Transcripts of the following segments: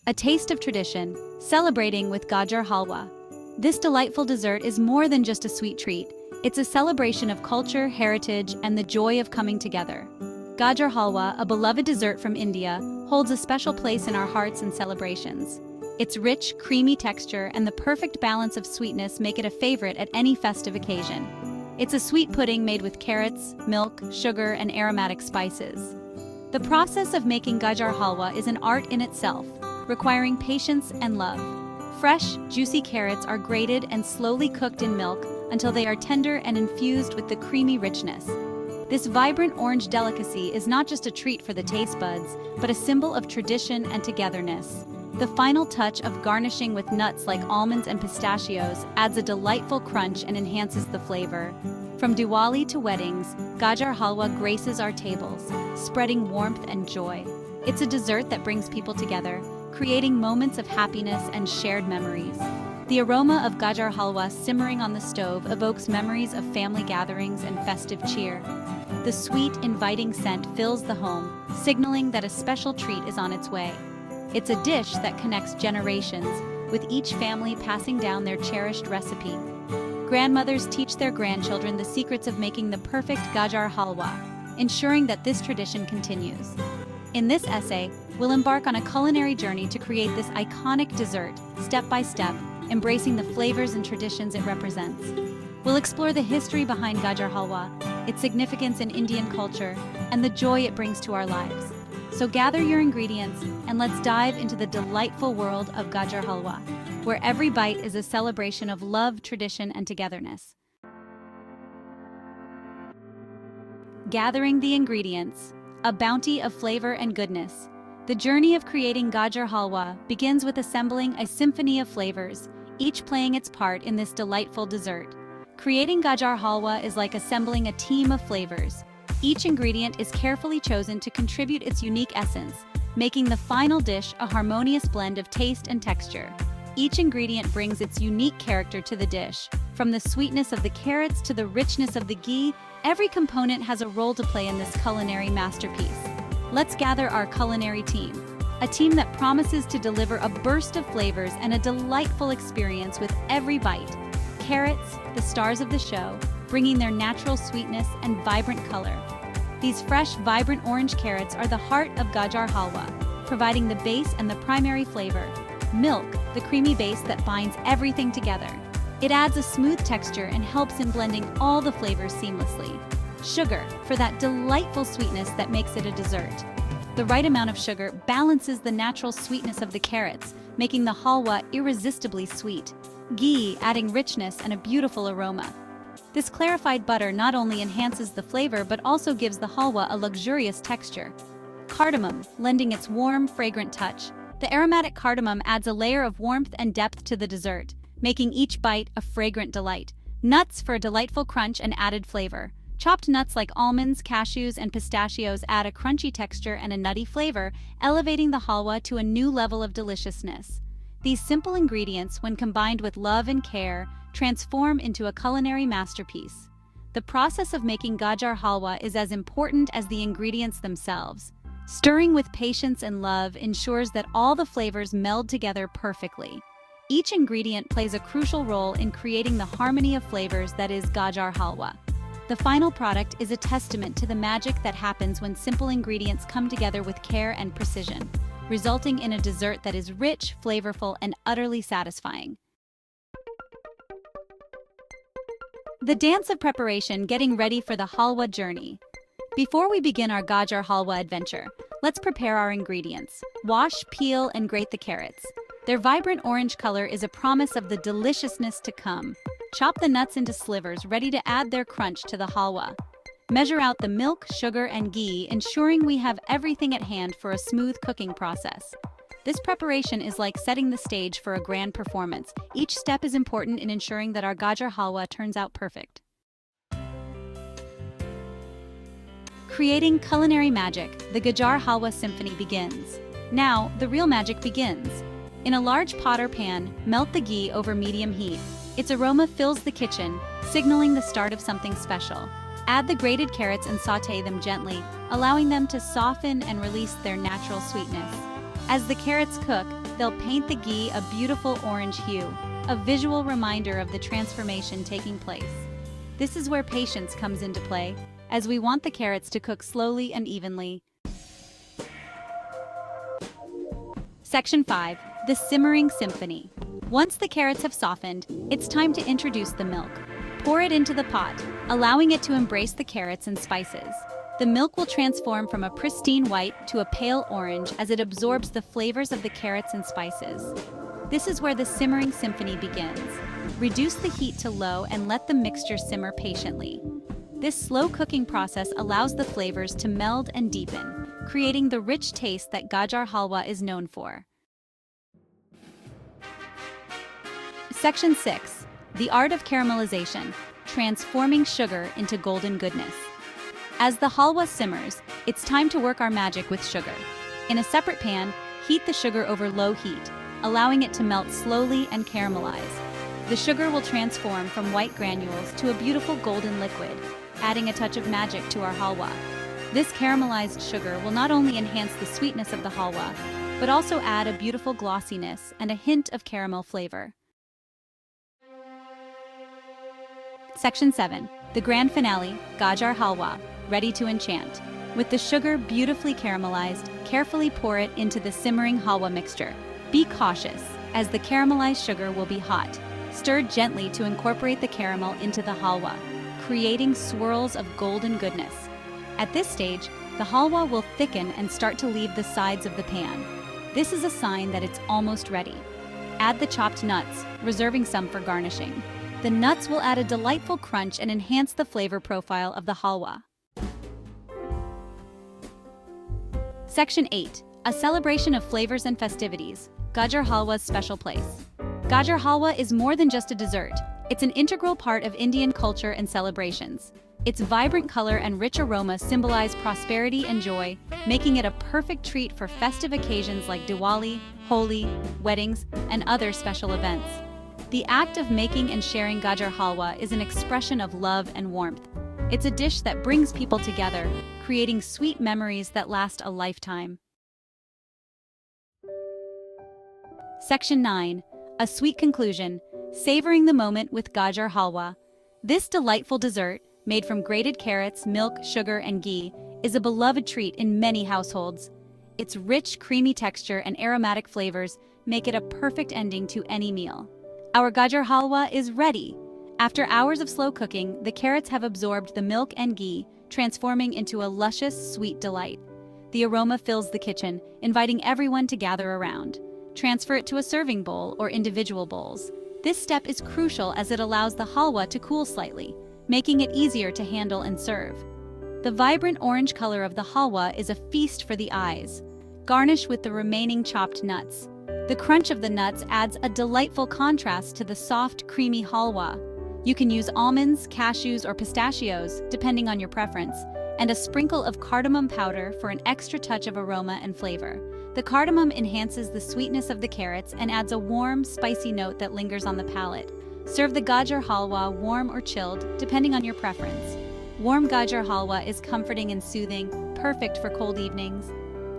a taste of tradition, celebrating with Gajar Halwa. This delightful dessert is more than just a sweet treat. It's a celebration of culture, heritage, and the joy of coming together. Gajar Halwa, a beloved dessert from India, holds a special place in our hearts and celebrations. Its rich, creamy texture and the perfect balance of sweetness make it a favorite at any festive occasion. It's a sweet pudding made with carrots, milk, sugar, and aromatic spices. The process of making Gajar Halwa is an art in itself, requiring patience and love. Fresh, juicy carrots are grated and slowly cooked in milk until they are tender and infused with the creamy richness. This vibrant orange delicacy is not just a treat for the taste buds, but a symbol of tradition and togetherness. The final touch of garnishing with nuts like almonds and pistachios adds a delightful crunch and enhances the flavor. From Diwali to weddings, Gajar Halwa graces our tables, spreading warmth and joy. It's a dessert that brings people together, creating moments of happiness and shared memories. The aroma of Gajar Halwa simmering on the stove evokes memories of family gatherings and festive cheer. The sweet, inviting scent fills the home, signaling that a special treat is on its way. It's a dish that connects generations, with each family passing down their cherished recipe. Grandmothers teach their grandchildren the secrets of making the perfect Gajar Halwa, ensuring that this tradition continues. In this essay, we'll embark on a culinary journey to create this iconic dessert, step by step, embracing the flavors and traditions it represents. We'll explore the history behind Gajar Halwa, its significance in Indian culture, and the joy it brings to our lives. So gather your ingredients and let's dive into the delightful world of Gajar Halwa, where every bite is a celebration of love, tradition, and togetherness. Gathering the ingredients, a bounty of flavor and goodness. The journey of creating Gajar Halwa begins with assembling a symphony of flavors, each playing its part in this delightful dessert. Creating Gajar Halwa is like assembling a team of flavors. Each ingredient is carefully chosen to contribute its unique essence, making the final dish a harmonious blend of taste and texture. Each ingredient brings its unique character to the dish. From the sweetness of the carrots to the richness of the ghee, every component has a role to play in this culinary masterpiece. Let's gather our culinary team, a team that promises to deliver a burst of flavors and a delightful experience with every bite. Carrots, the stars of the show, bringing their natural sweetness and vibrant color. These fresh, vibrant orange carrots are the heart of Gajar Halwa, providing the base and the primary flavor. Milk, the creamy base that binds everything together. It adds a smooth texture and helps in blending all the flavors seamlessly. Sugar, for that delightful sweetness that makes it a dessert. The right amount of sugar balances the natural sweetness of the carrots, making the halwa irresistibly sweet. Ghee, adding richness and a beautiful aroma. This clarified butter not only enhances the flavor but also gives the halwa a luxurious texture. Cardamom, lending its warm, fragrant touch. The aromatic cardamom adds a layer of warmth and depth to the dessert, making each bite a fragrant delight. Nuts for a delightful crunch and added flavor. Chopped nuts like almonds, cashews, and pistachios add a crunchy texture and a nutty flavor, elevating the halwa to a new level of deliciousness. These simple ingredients, when combined with love and care, transform into a culinary masterpiece. The process of making Gajar Halwa is as important as the ingredients themselves. Stirring with patience and love ensures that all the flavors meld together perfectly. Each ingredient plays a crucial role in creating the harmony of flavors that is Gajar Halwa. The final product is a testament to the magic that happens when simple ingredients come together with care and precision, resulting in a dessert that is rich, flavorful, and utterly satisfying. The dance of preparation, getting ready for the halwa journey. Before we begin our Gajar Halwa adventure, let's prepare our ingredients. Wash, peel, and grate the carrots. Their vibrant orange color is a promise of the deliciousness to come. Chop the nuts into slivers, ready to add their crunch to the halwa. Measure out the milk, sugar, and ghee, ensuring we have everything at hand for a smooth cooking process. This preparation is like setting the stage for a grand performance. Each step is important in ensuring that our Gajar Halwa turns out perfect. Creating culinary magic, the Gajar Halwa symphony begins. Now, the real magic begins. In a large pot or pan, melt the ghee over medium heat. Its aroma fills the kitchen, signaling the start of something special. Add the grated carrots and sauté them gently, allowing them to soften and release their natural sweetness. As the carrots cook, they'll paint the ghee a beautiful orange hue, a visual reminder of the transformation taking place. This is where patience comes into play, as we want the carrots to cook slowly and evenly. Section 5. The Simmering Symphony. Once the carrots have softened, it's time to introduce the milk. Pour it into the pot, allowing it to embrace the carrots and spices. The milk will transform from a pristine white to a pale orange as it absorbs the flavors of the carrots and spices. This is where the simmering symphony begins. Reduce the heat to low and let the mixture simmer patiently. This slow cooking process allows the flavors to meld and deepen, creating the rich taste that Gajar Halwa is known for. Section 6. The Art of Caramelization, transforming sugar into golden goodness. As the halwa simmers, it's time to work our magic with sugar. In a separate pan, heat the sugar over low heat, allowing it to melt slowly and caramelize. The sugar will transform from white granules to a beautiful golden liquid, adding a touch of magic to our halwa. This caramelized sugar will not only enhance the sweetness of the halwa, but also add a beautiful glossiness and a hint of caramel flavor. Section 7. The Grand Finale, Gajar Halwa, ready to enchant. With the sugar beautifully caramelized, carefully pour it into the simmering halwa mixture. Be cautious, as the caramelized sugar will be hot. Stir gently to incorporate the caramel into the halwa, creating swirls of golden goodness. At this stage, the halwa will thicken and start to leave the sides of the pan. This is a sign that it's almost ready. Add the chopped nuts, reserving some for garnishing. The nuts will add a delightful crunch and enhance the flavor profile of the halwa. Section 8. A celebration of flavors and festivities, Gajar Halwa's special place. Gajar Halwa is more than just a dessert. It's an integral part of Indian culture and celebrations. Its vibrant color and rich aroma symbolize prosperity and joy, making it a perfect treat for festive occasions like Diwali, Holi, weddings, and other special events. The act of making and sharing Gajar Halwa is an expression of love and warmth. It's a dish that brings people together, creating sweet memories that last a lifetime. Section 9. A sweet conclusion, savoring the moment with Gajar Halwa. This delightful dessert, made from grated carrots, milk, sugar, and ghee, is a beloved treat in many households. Its rich, creamy texture and aromatic flavors make it a perfect ending to any meal. Our Gajar Halwa is ready. After hours of slow cooking, the carrots have absorbed the milk and ghee, transforming into a luscious, sweet delight. The aroma fills the kitchen, inviting everyone to gather around. Transfer it to a serving bowl or individual bowls. This step is crucial as it allows the halwa to cool slightly, making it easier to handle and serve. The vibrant orange color of the halwa is a feast for the eyes. Garnish with the remaining chopped nuts. The crunch of the nuts adds a delightful contrast to the soft, creamy halwa. You can use almonds, cashews, or pistachios, depending on your preference, and a sprinkle of cardamom powder for an extra touch of aroma and flavor. The cardamom enhances the sweetness of the carrots and adds a warm, spicy note that lingers on the palate. Serve the Gajar Halwa warm or chilled, depending on your preference. Warm Gajar Halwa is comforting and soothing, perfect for cold evenings.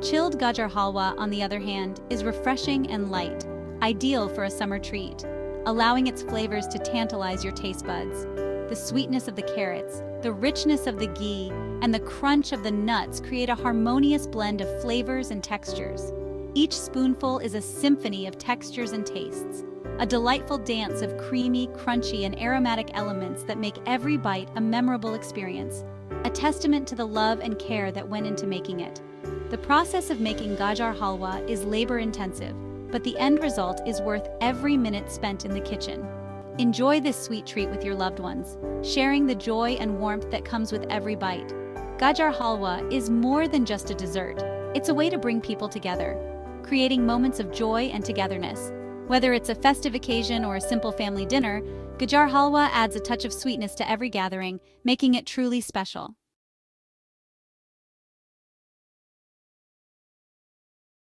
Chilled Gajar Halwa, on the other hand, is refreshing and light, ideal for a summer treat, allowing its flavors to tantalize your taste buds. The sweetness of the carrots, the richness of the ghee, and the crunch of the nuts create a harmonious blend of flavors and textures. Each spoonful is a symphony of textures and tastes, a delightful dance of creamy, crunchy, and aromatic elements that make every bite a memorable experience, a testament to the love and care that went into making it. The process of making Gajar Halwa is labor-intensive, but the end result is worth every minute spent in the kitchen. Enjoy this sweet treat with your loved ones, sharing the joy and warmth that comes with every bite. Gajar Halwa is more than just a dessert. It's a way to bring people together, creating moments of joy and togetherness. Whether it's a festive occasion or a simple family dinner, Gajar Halwa adds a touch of sweetness to every gathering, making it truly special.